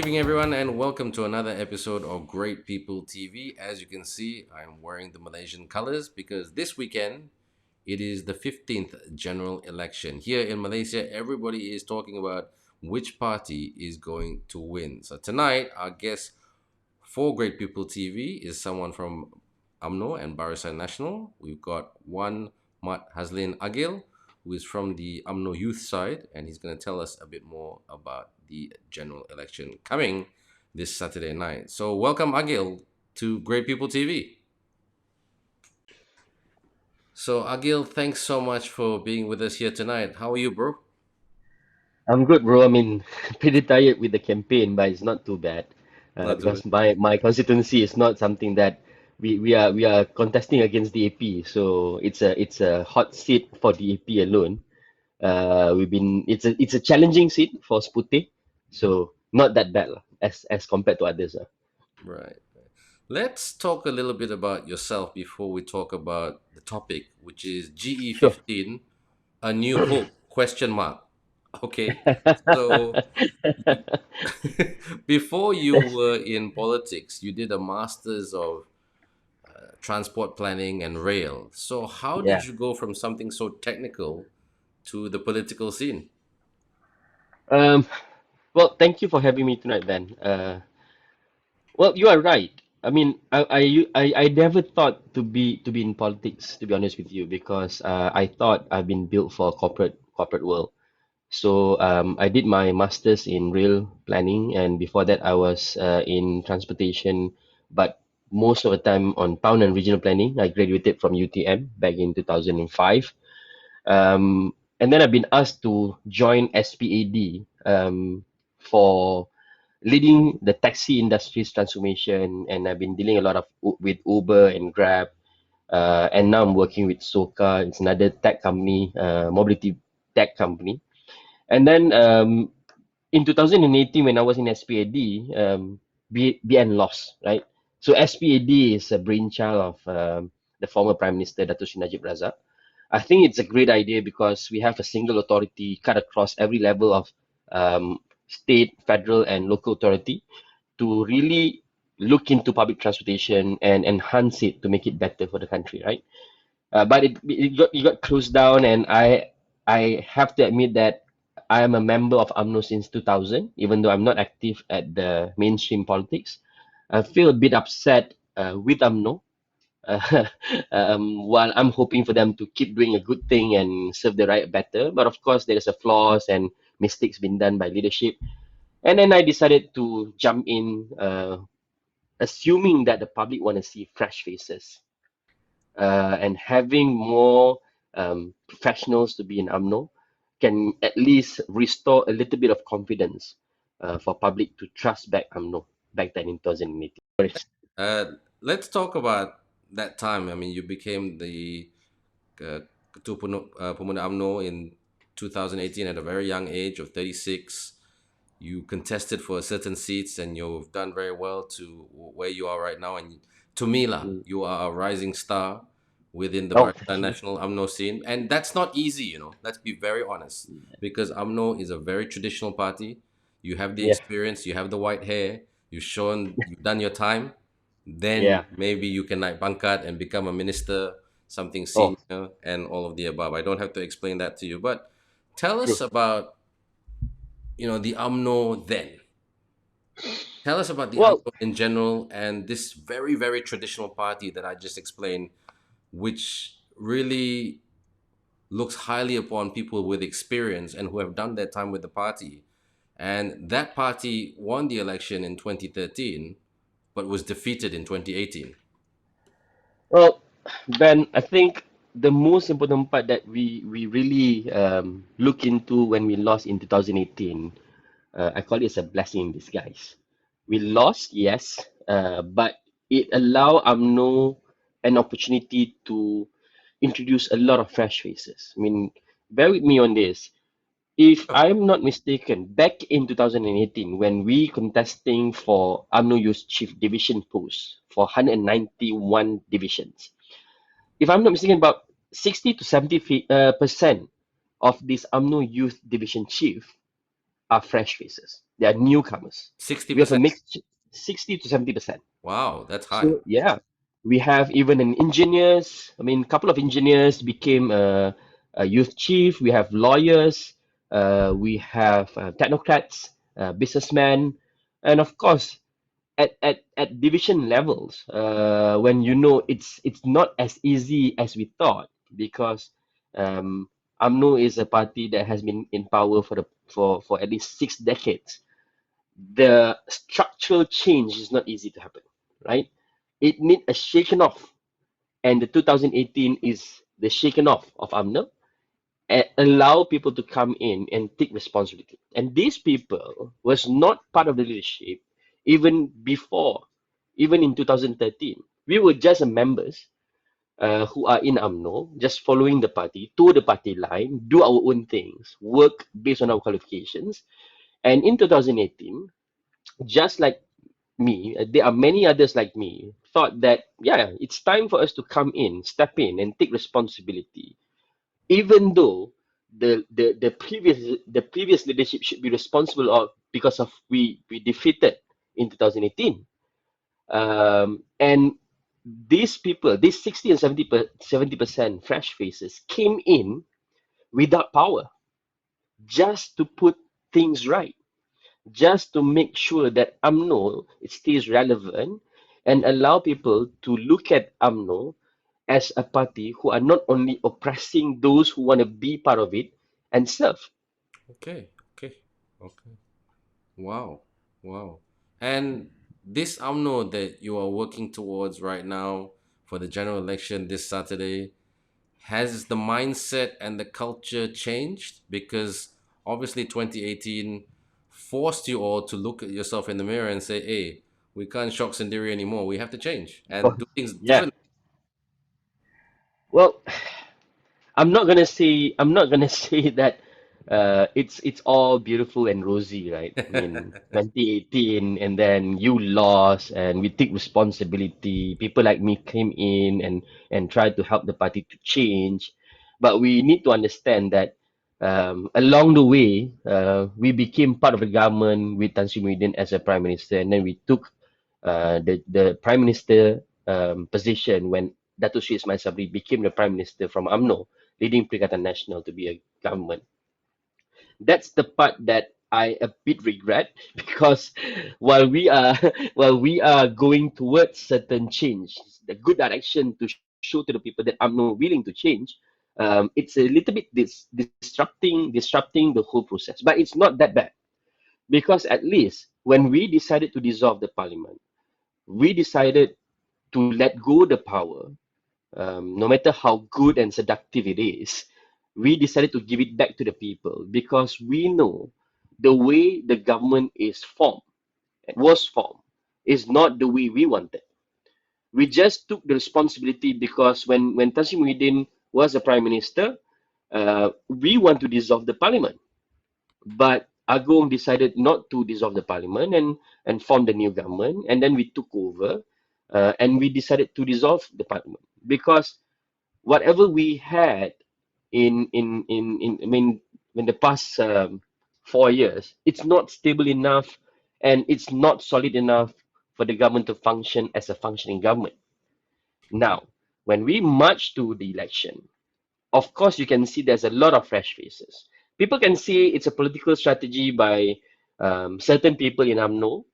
evening, everyone, and welcome to another episode of Great People TV. As you can see, I'm wearing the Malaysian colors because this weekend it is the 15th general election. Here in Malaysia, everybody is talking about which party is going to win. So tonight, our guest for Great People TV is someone from UMNO and Barisan Nasional. We've got one Mat Hazlin Agyl, who is from the UMNO youth side, and he's going to tell us a bit more about the general election coming this Saturday night. So, welcome, Agyl, to Great People TV. So, Agyl, thanks so much for being with us here tonight. How are you, bro? I'm good, bro. I mean, pretty tired with the campaign, but it's not too bad. Not too bad. Because my constituency is not something that we are contesting against the AP, so it's a hot seat for the AP alone. It's a challenging seat for Spute, so not that bad lah, as compared to others. Right. Let's talk a little bit about yourself before we talk about the topic, which is Sure. GE15, A New Hope, question mark. Okay. So before you were in politics, you did a master's of transport planning and rail. So how did Yeah. you go from something so technical to the political scene? Um. Well, thank you for having me tonight, Ben. Well, you are right. I mean, I never thought to be in politics, to be honest with you, because I thought I've been built for corporate world. So I did my master's in rail planning, and before that, I was in transportation, but most of the time on town and regional planning. I graduated from UTM back in 2005. And then I've been asked to join SPAD for leading the taxi industry's transformation, and I've been dealing a lot with Uber and Grab, and now I'm working with Soka. It's another tech company, mobility tech company. And then in 2018, when I was in SPAD, BN lost, right? So SPAD is a brainchild of the former Prime Minister Dato Sri Najib Razak. I think it's a great idea because we have a single authority cut across every level of state, federal, and local authority to really look into public transportation and enhance it to make it better for the country, right? But it got closed down, and I have to admit that I am a member of UMNO since 2000, even though I'm not active at the mainstream politics. I feel a bit upset with UMNO, uh, while I'm hoping for them to keep doing a good thing and serve the right better. But of course, there is a flaws and mistakes been done by leadership. And then I decided to jump in, assuming that the public want to see fresh faces, and having more professionals to be in UMNO can at least restore a little bit of confidence for public to trust back UMNO back then in 2018. Let's talk about that time. I mean, you became the Ketua Pemuda UMNO in 2018 at a very young age of 36. You contested for certain seats and you've done very well to where you are right now. And to me, lah, Mm. you are a rising star within the Oh, Barisan National UMNO scene. And that's not easy, you know. Let's be very honest. Because UMNO is a very traditional party. You have the yeah, experience, you have the white hair, you've done your time. Then yeah. maybe you can like pangkat and become a minister, something Oh, senior, and all of the above. I don't have to explain that to you. But tell us true. about, the UMNO then. Tell us about the Well, UMNO in general and this very, very traditional party that I just explained, which really looks highly upon people with experience and who have done their time with the party. And that party won the election in 2013, but was defeated in 2018. well, Ben, I think the most important part that we really look into when we lost in 2018, I call it as a blessing in disguise. We lost, yes, but it allowed UMNO an opportunity to introduce a lot of fresh faces. I mean, bear with me on this. If Oh, I'm not mistaken, back in 2018, when we contesting for UMNO Youth Chief Division post for 191 divisions, if I'm not mistaken, about 60 to 70 percent of this UMNO Youth Division Chief are fresh faces. They are newcomers. We have a 60%. mix, 60 to 70%. Wow, that's high. So yeah, we have even an engineers. I mean, a couple of engineers became a youth chief. We have lawyers. We have technocrats, businessmen, and of course, at division levels, when you know it's not as easy as we thought because um, UMNO is a party that has been in power for at least 6 decades. The structural change is not easy to happen, right? It need a shaken off, and the 2018 is the shaken off of UMNO and allow people to come in and take responsibility. And these people was not part of the leadership even before, even in 2013. We were just members who are in UMNO, just following the party, to the party line, do our own things, work based on our qualifications. And in 2018, just like me, there are many others like me, thought that, yeah, it's time for us to come in, step in, and take responsibility, even though the previous leadership should be responsible of because of we defeated in 2018. And these people, these 60 and 70% fresh faces came in without power, just to put things right, just to make sure that UMNO stays relevant and allow people to look at UMNO as a party who are not only oppressing those who want to be part of it and serve. Okay, okay, okay. Wow, wow. And this UMNO that you are working towards right now for the general election this Saturday, has the mindset and the culture changed? Because obviously 2018 forced you all to look at yourself in the mirror and say, hey, we can't shock Sendiri anymore. We have to change Oh, and do things yeah. differently. Well, I'm not gonna say that it's all beautiful and rosy, right? I mean, 2018, and then you lost, and we take responsibility. People like me came in and tried to help the party to change, but we need to understand that along the way, we became part of the government with Tan Sri Muhyiddin as a prime minister, and then we took the prime minister position when Dato Sri Ismail Sabri became the prime minister from UMNO, leading Perikatan Nasional to be a government. That's the part that I a bit regret because while we are while we are going towards certain change, the good direction to show to the people that I'm not willing to change, it's a little bit disrupting the whole process. But it's not that bad because at least when we decided to dissolve the parliament, we decided to let go the power, no matter how good and seductive it is, we decided to give it back to the people because we know the way the government is formed, was formed, is not the way we wanted. We just took the responsibility because when Tan Sri Muhyiddin was the prime minister, we want to dissolve the parliament. But Agong decided not to dissolve the parliament and form the new government. And then we took over and we decided to dissolve the parliament because whatever we had in I mean in the past 4 years, it's not stable enough and it's not solid enough for the government to function as a functioning government. Now, when we march to the election, of course, you can see there's a lot of fresh faces. People can see it's a political strategy by certain people in UMNO.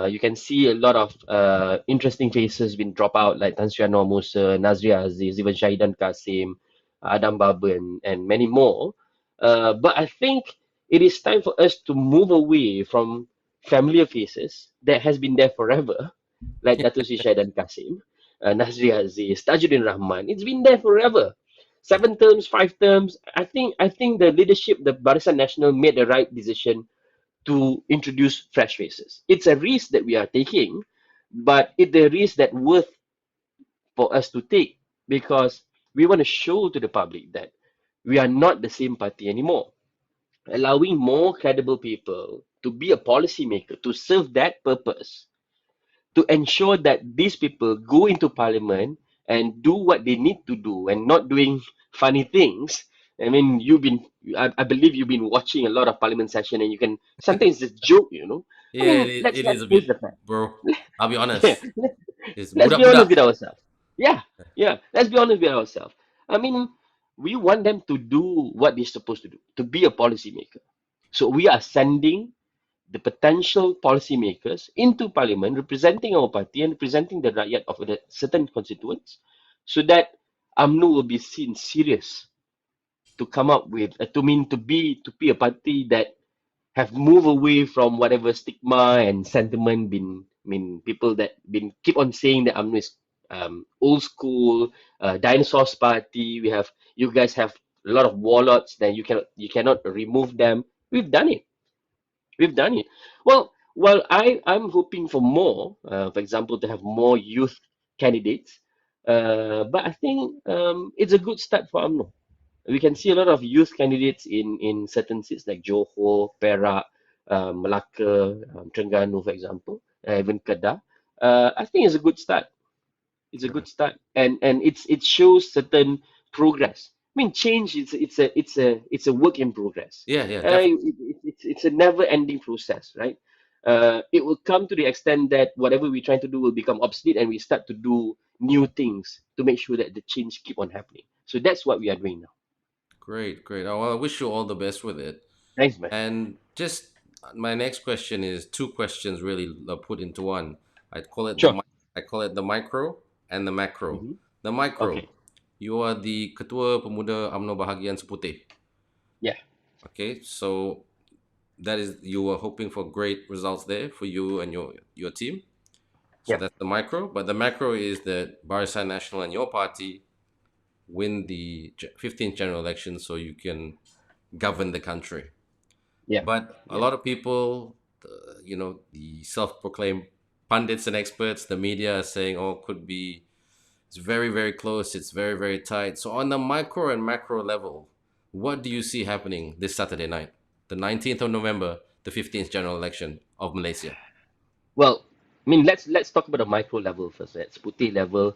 You can see a lot of interesting faces being dropped out, like Tan Sri Anwar Musa, Nazria Aziz, even Shahidan Kasim, Adam Baben, and many more. But I think it is time for us to move away from familiar faces that has been there forever, like Dato' Sri Shahidan Kasim, Nazria Aziz, Tajuddin Rahman. It's been there forever, 7 terms, 5 terms. I think the leadership, the Barisan Nasional made the right decision to introduce fresh faces. It's a risk that we are taking, but it's a risk that worth for us to take because we want to show to the public that we are not the same party anymore. Allowing more credible people to be a policymaker to serve that purpose, to ensure that these people go into parliament and do what they need to do and not doing funny things, I mean, I believe you've been watching a lot of parliament session, and you can sometimes just joke, you know. I Yeah, mean, let's it is let's a face bit, the fact. bro. I'll be Yeah, honest. It's let's be budak honest budak. with ourselves. Yeah, yeah. Let's be honest with ourselves. I mean, we want them to do what they're supposed to do, to be a policymaker. So we are sending the potential policymakers into parliament, representing our party and representing the rakyat of a certain constituents, so that UMNO will be seen serious to come up with to be a party that have moved away from whatever stigma and sentiment been people that been keep on saying that UMNO is old school, dinosaurs party. You guys have a lot of warlords that you cannot remove them. We've done it. We've done it. Well, I'm hoping for more. For example, to have more youth candidates. But I think it's a good start for UMNO. We can see a lot of youth candidates in certain seats like Johor, Perak, Melaka, Terengganu, for example, even Kedah. I think it's a good start. It's a good start, and it shows certain progress. I mean, change is it's a work in progress. Yeah, yeah, definitely. It's a never-ending process, right? It will come to the extent that whatever we're trying to do will become obsolete, and we start to do new things to make sure that the change keep on happening. So that's what we are doing now. Great, great. Oh, well, I wish you all the best with it. Thanks, man. And just my next question is two questions really put into one. Sure. I call it the micro and the macro. Hmm. The micro, Okay. you are the Ketua Pemuda UMNO Bahagian Seputih. Yeah. Okay, so that is you were hoping for great results there for you and your team. So Yeah. that's the micro, but the macro is that Barisan Nasional and your party win the 15th general election so you can govern the country. Yeah. But a Yeah. lot of people, the self-proclaimed pundits and experts, the media are saying, "Oh, could be it's very, very close. It's very, very tight." So on the micro and macro level, what do you see happening this Saturday night, the 19th of November, the 15th general election of Malaysia? Well, I mean, let's talk about the micro level first. At Putih level,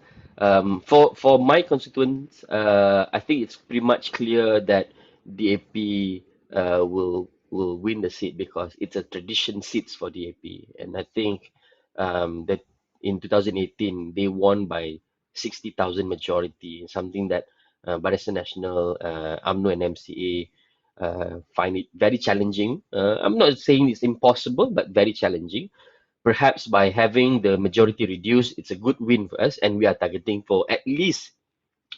for my constituents, I think it's pretty much clear that DAP will win the seat because it's a tradition seats for DAP, and I think that in 2018 they won by 60,000 majority, something that Barisan Nasional, UMNO, and MCA find it very challenging. I'm not saying it's impossible, but very challenging. Perhaps by having the majority reduced, it's a good win for us, and we are targeting for at least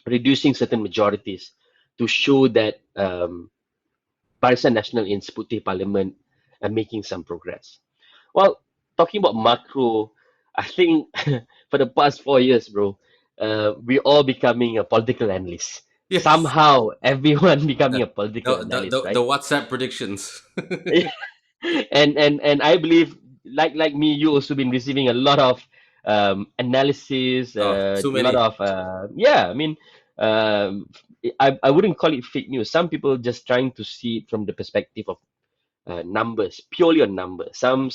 reducing certain majorities to show that Barisan Nasional in Seputih Parliament are making some progress. Well, talking about macro, I think for the past 4 years, bro, we all becoming a political analyst. Yes. Somehow, everyone becoming The, a political analyst, the right? WhatsApp predictions. And I believe like me, you also been receiving a lot of analysis, Oh, a too lot many. of yeah. I mean, um, I wouldn't call it fake news. Some people just trying to see it from the perspective of numbers, purely on numbers. Some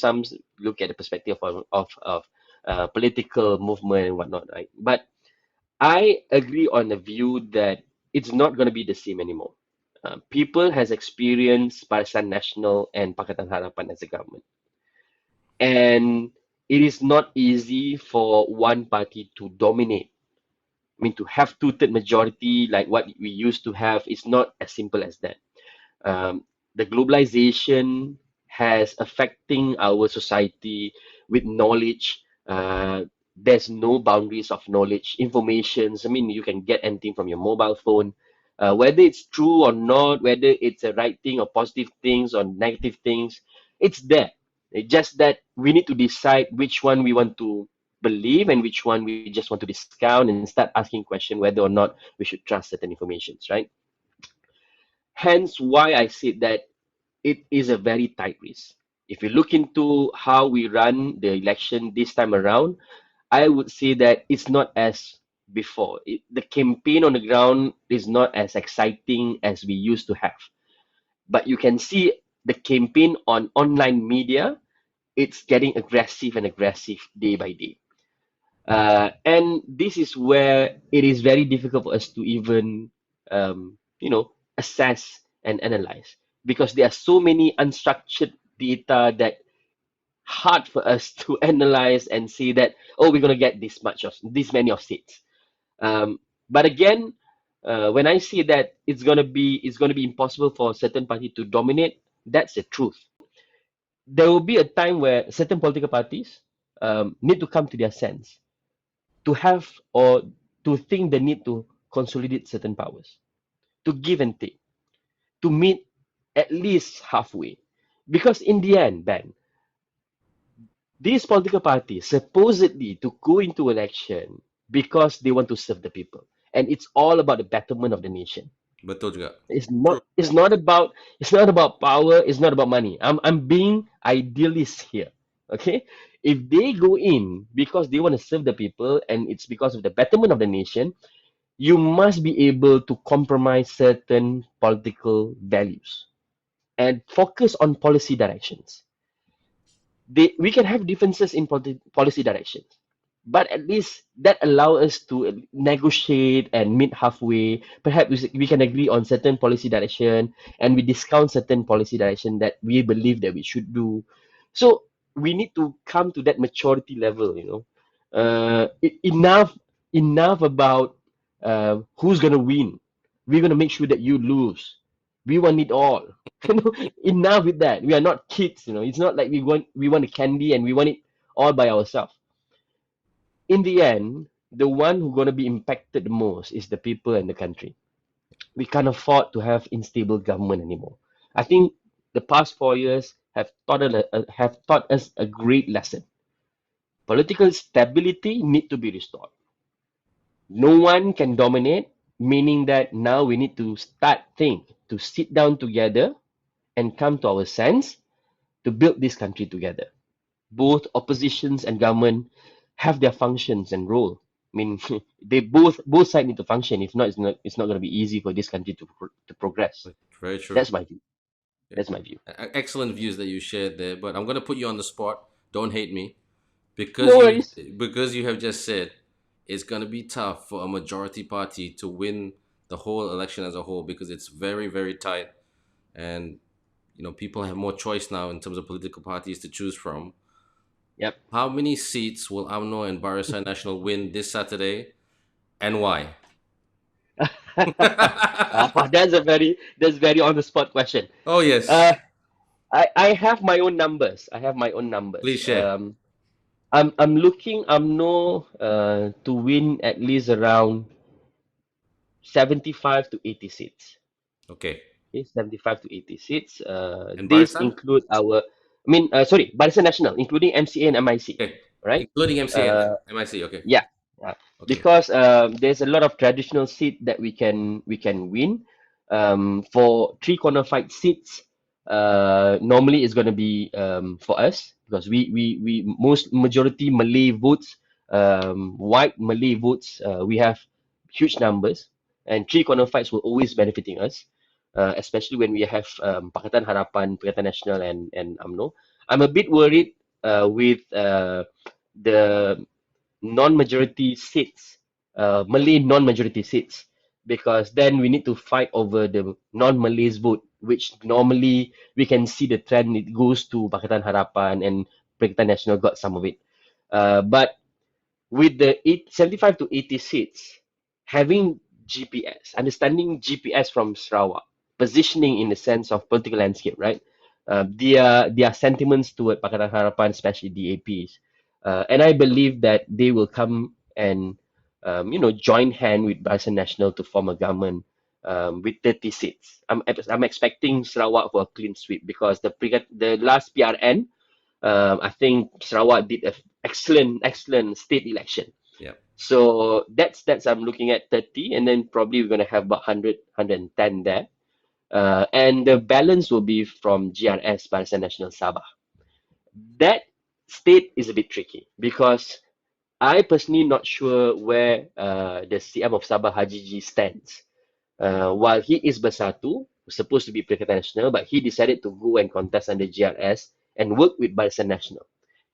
look at the perspective of political movement and whatnot, right? But I agree on the view that it's not going to be the same anymore. People has experienced Barisan Nasional and Pakatan Harapan as a government, and it is not easy for one party to dominate. I mean, to have two-third majority like what we used to have is not as simple as that. The globalization has affecting our society with knowledge. There's no boundaries of knowledge, informations. I mean, you can get anything from your mobile phone, whether it's true or not, whether it's a right thing or positive things or negative things, it's there. It's just that we need to decide which one we want to believe and which one we just want to discount and start asking question whether or not we should trust certain informations, right? Hence why I said that it is a very tight race. If you look into how we run the election this time around, I would say that it's not as before. The campaign on the ground is not as exciting as we used to have. But you can see the campaign on online media, it's getting aggressive and aggressive day by day. And this is where it is very difficult for us to even, you know, assess and analyze, because there are so many unstructured data that hard for us to analyze and say that, oh, we're going to get this many of seats. But again, when I say that it's going to be impossible for a certain party to dominate, that's the truth. There will be a time where certain political parties need to come to their sense, to have or to think the need to consolidate certain powers, to give and take, to meet at least halfway. Because in the end, Ben, these political parties supposedly to go into election because they want to serve the people. And it's all about the betterment of the nation. Betul juga. It's True. not it's not about it's not about power, it's not about money. I'm being idealist here. Okay? If they go in because they want to serve the people and it's because of the betterment of the nation, you must be able to compromise certain political values and focus on policy directions. We can have differences in policy directions, but at least that allow us to negotiate and meet halfway. Perhaps we can agree on certain policy direction and we discount certain policy direction that we believe that we should do. So we need to come to that maturity level, enough about who's gonna win. We're gonna make sure that you lose. We want it all. You know, enough with that. We are not kids. It's not like we want a candy and we want it all by ourselves. In the end, the one who's gonna be impacted the most is the people and the country. We can't afford to have unstable government anymore. I think the past 4 years have taught us a great lesson. Political stability need to be restored. No one can dominate, meaning that now we need to to sit down together and come to our sense to build this country together. Both oppositions and government have their functions and role. I mean, they both sides need to function. If not, it's not going to be easy for this country to progress. Very true. That's my view. Yeah. That's my view. Excellent views that you shared there, but I'm gonna put you on the spot. Don't hate me No because you worries. because you have just said it's gonna be tough for a majority party to win the whole election as a whole because it's very very tight, and people have more choice now in terms of political parties to choose from. Yep. How many seats will UMNO and Barisan Nasional win this Saturday, and why? That's very on the spot question. Oh yes, Uh, I have my own numbers. I have my own please numbers. share. I'm looking UMNO to win at least around 75 to 80 seats. Okay, Okay, 75 to 80 seats. and This Barisan? include sorry, Barisan National, including MCA and MIC, Okay, right? including MCA and Uh, MIC. Okay, yeah, yeah. okay. Because there's a lot of traditional seat that we can win. For three corner fight seats, normally it's going to be for us because we most majority Malay votes, white Malay votes. We have huge numbers, and three corner fights will always benefiting us, especially when we have Pakatan Harapan, Pakatan Nasional, and UMNO. I'm a bit worried with the non-majority seats, Malay non-majority seats, because then we need to fight over the non-Malays vote, which normally we can see the trend, it goes to Pakatan Harapan and Pakatan Nasional got some of it. But with the 75 to 80 seats, having GPS, understanding GPS from Sarawak, positioning in the sense of political landscape, right? Their sentiments toward Pakatan Harapan, especially DAPs, and I believe that they will come and join hand with Barisan National to form a government with 30 seats. I'm expecting Sarawak for a clean sweep because the last PRN, I think Sarawak did an excellent state election. Yeah. So that's I'm looking at 30, and then probably we're gonna have about 100, there. And the balance will be from GRS, Barisan Nasional Sabah. That state is a bit tricky because I personally not sure where the CM of Sabah Haji G stands. While he is Bersatu, supposed to be Perikatan Nasional, but he decided to go and contest under GRS and work with Barisan Nasional.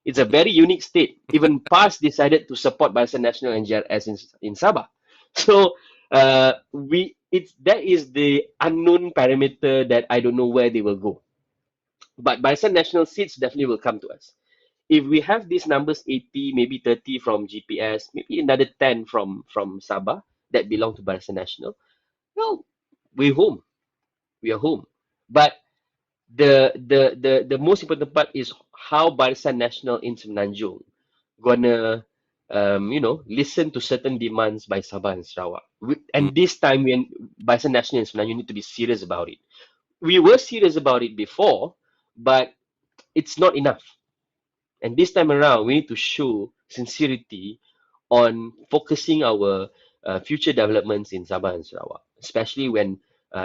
It's a very unique state. Even PAS decided to support Barisan Nasional and GRS in Sabah. So that is the unknown parameter that I don't know where they will go. But Barisan National seats definitely will come to us. If we have these numbers 80, maybe 30 from GPS, maybe another 10 from Sabah that belong to Barisan National, well, we're home. We are home. But the most important part is how Barisan National in Semenanjung gonna listen to certain demands by Sabah and Sarawak. Mm, And this time when Barisan National in Semenanjung need to be serious about it. We were serious about it before, but it's not enough. And this time around, we need to show sincerity on focusing our future developments in Sabah and Sarawak, especially when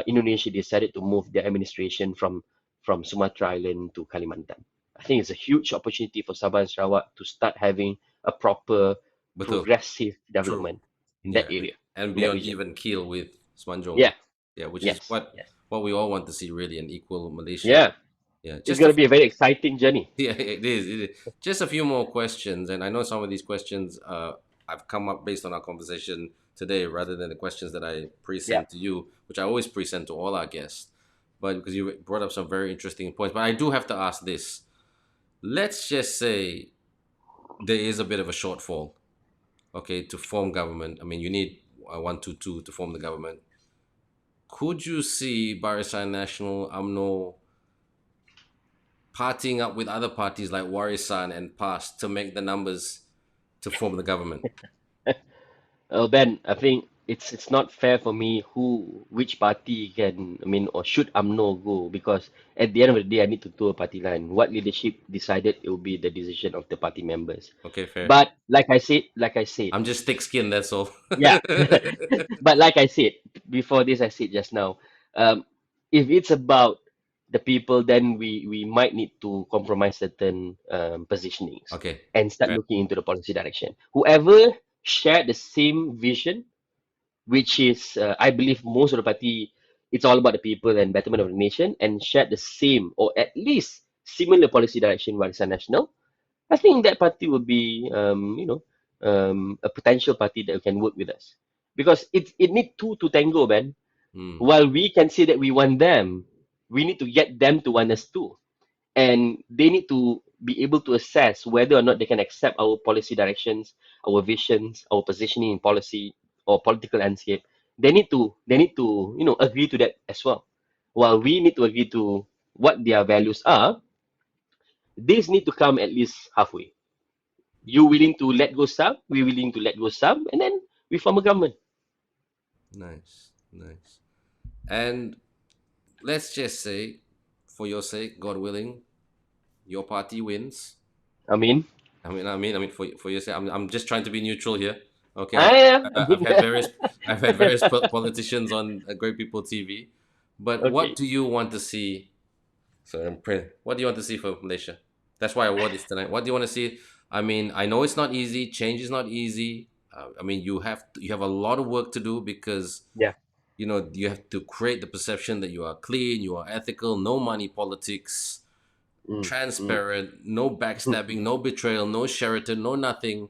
Indonesia decided to move their administration from Sumatra Island to Kalimantan. I think it's a huge opportunity for Sabah and Sarawak to start having a proper betul. progressive True. development in that Yeah, area, and in that beyond region. even keel with Smanjong. Yeah, Yeah, which is yes, yes. what we all want to see really, an equal Malaysia. Yeah, Yeah, it's just going a to be a very exciting journey. yeah, it is. It is. Just a few more questions, and I know some of these questions I've come up based on our conversation today, rather than the questions that I Yeah. present to you, which I always present to all our guests. But because you brought up some very interesting points, but I do have to ask this. Let's just say there is a bit of a shortfall, okay, to form government. I mean, you need 122 to form the government. Could you see Barisan Nasional UMNO partying up with other parties like Warisan and PAS to make the numbers to form the government? Ben, I think it's not fair for me which party can, I mean, or should UMNO go, because at the end of the day I need to do a party line. What leadership decided, it will be the decision of the party members. Okay, fair. But like I said, I'm just thick skinned, that's all. yeah. But like I said before this, I said just now, um, if it's about the people, then we might need to compromise certain positionings Okay, and start fair. looking into the policy direction. Whoever shared the same vision, which is I believe most of the party, it's all about the people and betterment of the nation, and shared the same or at least similar policy direction Barisan National, I think that party will be a potential party that can work with us, because it need two to tango, man. Hmm. While we can say that we want them, we need to get them to want us too, and they need to be able to assess whether or not they can accept our policy directions, our visions, our positioning in policy or political landscape. They need to agree to that as well. While we need to agree to what their values are, these need to come at least halfway. You willing to let go some, we willing to let go some, and then we form a government. Nice, nice. And let's just say, for your sake, God willing, your party wins. I mean, For your sake, I'm just trying to be neutral here. Okay, I am. I I've mean, had various politicians on Great People TV, but what okay. do you want to see? So I'm praying. What do you want to see for Malaysia? That's why I wore this tonight. What do you want to see? I mean, I know it's not easy. Change is not easy. I mean, you have a lot of work to do because Yeah. you have to create the perception that you are clean, you are ethical, no money politics, Mm, mm, transparent, no backstabbing, no betrayal, no Sheraton, no nothing.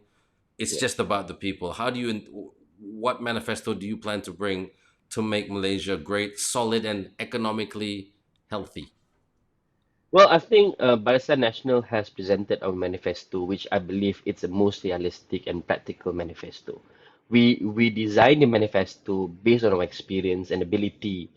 It's yeah. just about the people. What manifesto do you plan to bring to make Malaysia great, solid, and economically healthy? Well, I think Barisan National has presented our manifesto, which I believe it's the most realistic and practical manifesto. We designed the manifesto based on our experience and ability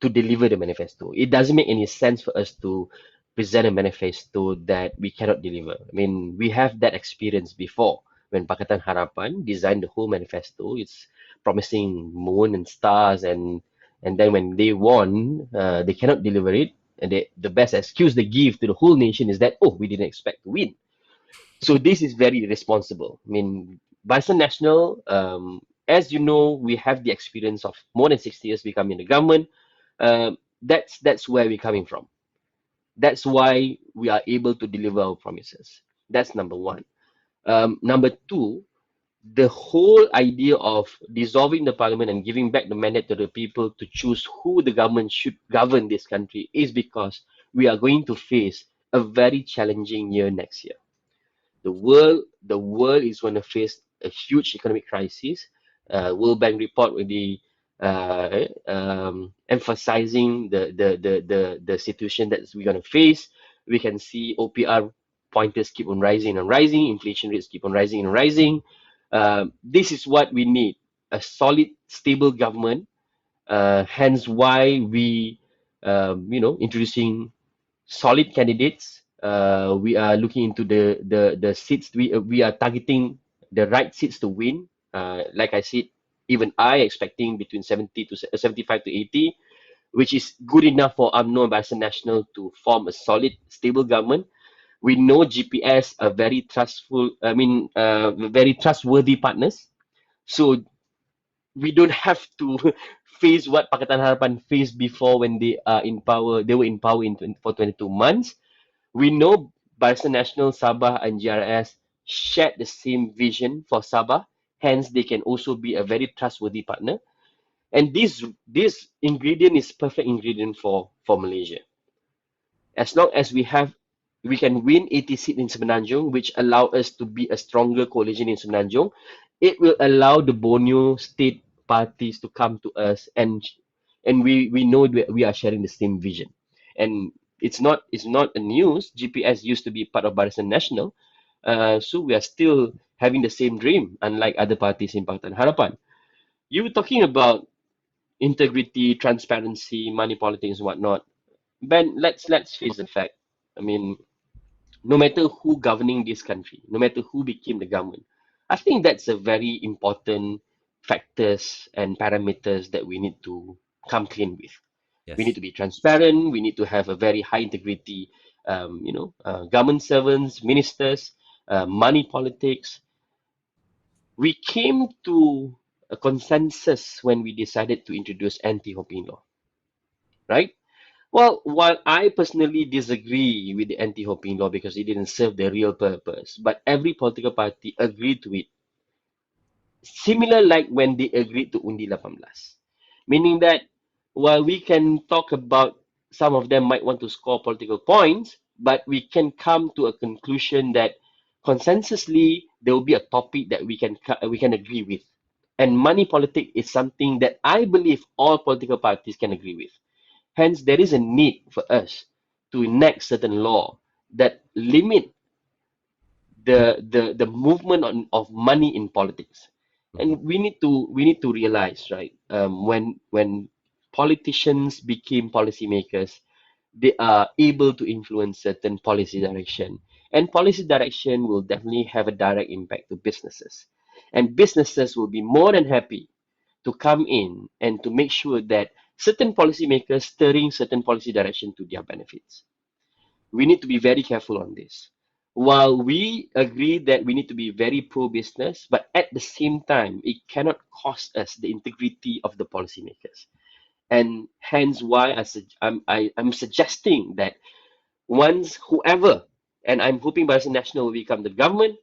to deliver the manifesto. It doesn't make any sense for us to present a manifesto that we cannot deliver. I mean, we have that experience before when Pakatan Harapan designed the whole manifesto. It's promising moon and stars, and then when they won, they cannot deliver it. And the best excuse they give to the whole nation is that, oh, we didn't expect to win. So this is very irresponsible. I mean, Barisan National, as you know, we have the experience of more than 60 years becoming the government. That's where we're coming from. That's why we are able to deliver our promises. That's number one. Number two, the whole idea of dissolving the parliament and giving back the mandate to the people to choose who the government should govern this country is because we are going to face a very challenging year next year. The world is going to face a huge economic crisis. World Bank report already emphasizing the situation that we're going to face. We can see OPR pointers keep on rising and rising, inflation rates keep on rising and rising. This is what we need: a solid, stable government. Hence, why we, introducing solid candidates. We are looking into the seats. We are targeting the right seats to win. Like I said, even I expecting between 75 to 80, which is good enough for UMNO and Barisan Nasional to form a solid, stable government. We know GPS are very trustful. Very trustworthy partners. So we don't have to face what Pakatan Harapan faced before when they are in power. They were in power for 22 months. We know Barisan Nasional, Sabah, and GRS shared the same vision for Sabah. Hence, they can also be a very trustworthy partner. And this ingredient is perfect ingredient for Malaysia. As long as we can win 80 seats in Semenanjung, which allow us to be a stronger coalition in Semenanjung, it will allow the Borneo state parties to come to us, and we know that we are sharing the same vision. And it's not a news. GPS used to be part of Barisan Nasional, so we are still having the same dream, unlike other parties in Pakatan Harapan. You were talking about integrity, transparency, money politics, and whatnot. Ben, let's face the fact. I mean, no matter who governing this country, no matter who became the government, I think that's a very important factors and parameters that we need to come clean with. We need Yes. to be transparent. We need to have a very high integrity, government servants, ministers, money politics. We came to a consensus when we decided to introduce anti-hopping law, right? Well, while I personally disagree with the anti-hopping law because it didn't serve the real purpose, but every political party agreed to it, similar like when they agreed to Undi 18. Meaning that while we can talk about some of them might want to score political points, but we can come to a conclusion that consensusly there will be a topic that we can agree with. And money politics is something that I believe all political parties can agree with. Hence, there is a need for us to enact certain law that limit the movement of money in politics. Mhm. And we need to realize, right? When politicians became policymakers, they are able to influence certain policy direction, and policy direction will definitely have a direct impact to businesses, and businesses will be more than happy to come in and to make sure that certain policymakers steering certain policy direction to their benefits. We need to be very careful on this. While we agree that we need to be very pro-business, but at the same time, it cannot cost us the integrity of the policymakers. And hence why I'm suggesting that once whoever, and I'm hoping Barisan National will become the government,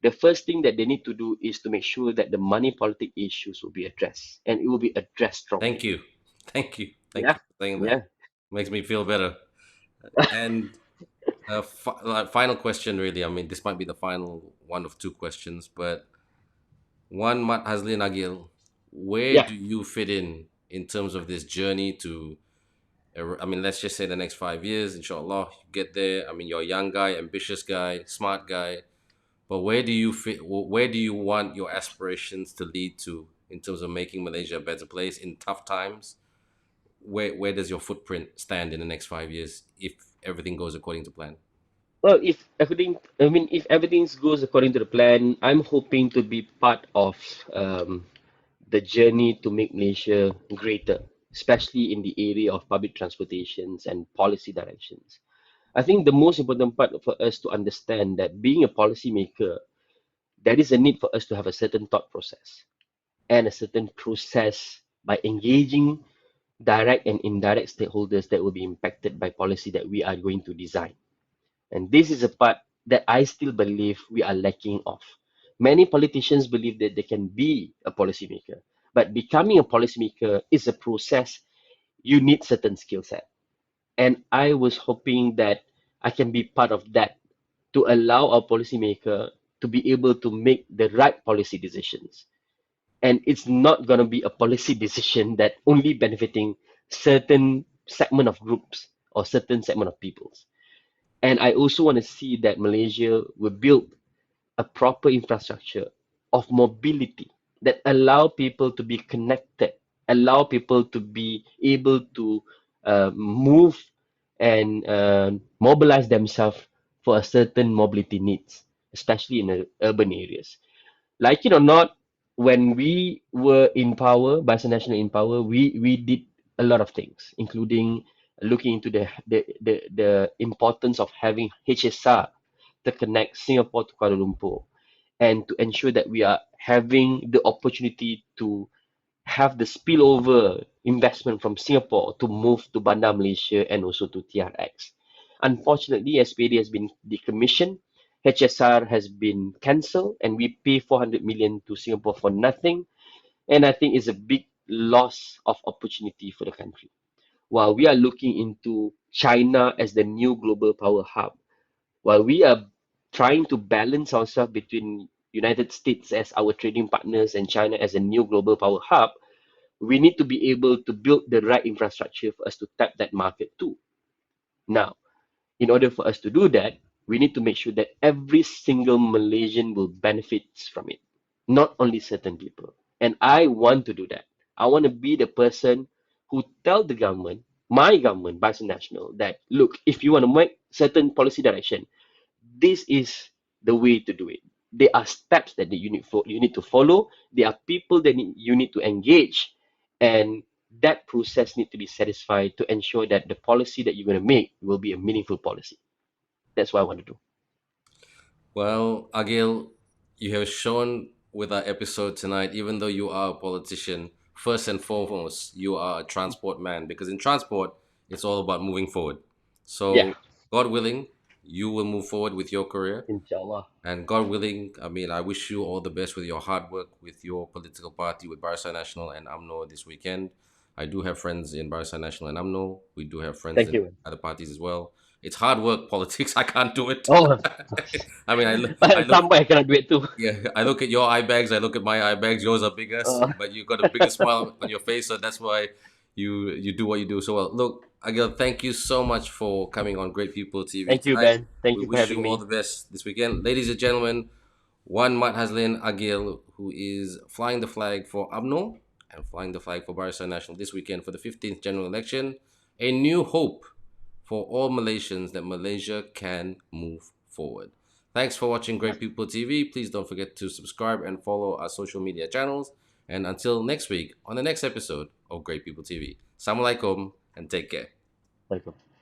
the first thing that they need to do is to make sure that the money politic issues will be addressed, and it will be addressed Thank strongly. you. Thank you. Thank Yeah, you for saying that. yeah, Makes me feel better. And final question, really. I mean, this might be the final one of two questions, but one, Mat Hazlin Agyl, where yeah. do you fit in terms of this journey to? I mean, let's just say the next 5 years, inshallah, you get there. I mean, you're a young guy, ambitious guy, smart guy. But where do you fit? Where do you want your aspirations to lead to in terms of making Malaysia a better place in tough times? Where does your footprint stand in the next 5 years if everything goes according to plan? Well, if everything goes according to the plan, I'm hoping to be part of the journey to make Malaysia greater, especially in the area of public transportations and policy directions. I think the most important part for us to understand that being a policymaker, there is a need for us to have a certain thought process and a certain process by engaging direct and indirect stakeholders that will be impacted by policy that we are going to design. And this is a part that I still believe we are lacking of. Many politicians believe that they can be a policymaker, but becoming a policymaker is a process. You need certain skill set. And I was hoping that I can be part of that to allow our policymaker to be able to make the right policy decisions. and it's not going to be a policy decision that only benefiting certain segment of groups or certain segment of peoples. And I also want to see that Malaysia will build a proper infrastructure of mobility that allow people to be connected, allow people to be able to move and mobilize themselves for a certain mobility needs, especially in the urban areas. Like it or not, when we were in power, Barisan Nasional in power, we did a lot of things, including looking into the importance of having HSR to connect Singapore to Kuala Lumpur and to ensure that we are having the opportunity to have the spillover investment from Singapore to move to Bandar Malaysia and also to TRX. Unfortunately, SPAD has been decommissioned, HSR has been cancelled, and we pay 400 million to Singapore for nothing. And I think it's a big loss of opportunity for the country. While we are looking into China as the new global power hub, while we are trying to balance ourselves between United States as our trading partners and China as a new global power hub, we need to be able to build the right infrastructure for us to tap that market too. Now, in order for us to do that, we need to make sure that every single Malaysian will benefit from it, not only certain people. And I want to do that. I want to be the person who tell the government, my government, Barisan National, that look, if you want to make certain policy direction, this is the way to do it. There are steps that you need to follow. There are people that you need to engage, and that process need to be satisfied to ensure that the policy that you're going to make will be a meaningful policy. That's what I want to do. Well, Agyl, you have shown with our episode tonight, even though you are a politician, first and foremost, you are a transport man because in transport, it's all about moving forward. Yeah, So, God willing, you will move forward with your career. inshallah. And God willing, I mean, I wish you all the best with your hard work with your political party, with Barisan Nasional and UMNO this weekend. I do have friends in Barisan Nasional and UMNO. We do have friends Thank in you, man. other parties as well. It's hard work, politics. I can't do it. Oh, I mean, I but look, somewhere I cannot do it too. yeah, I look at your eye bags. I look at my eye bags. Yours are bigger, Uh, but you got a bigger smile on your face, so that's why you do what you do so well. Look, Agyl, thank you so much for coming on Great People TV Thank you, tonight. Ben. Thank We you for wish having you all me. the best this weekend, ladies and gentlemen. One Mat Hazlin Agyl, who is flying the flag for UMNO and flying the flag for Barisan National this weekend for the 15th general election. A new hope for all Malaysians that Malaysia can move forward. Thanks for watching Great People TV. Please don't forget to subscribe and follow our social media channels. And until next week on the next episode of Great People TV. Assalamualaikum and take care. Welcome.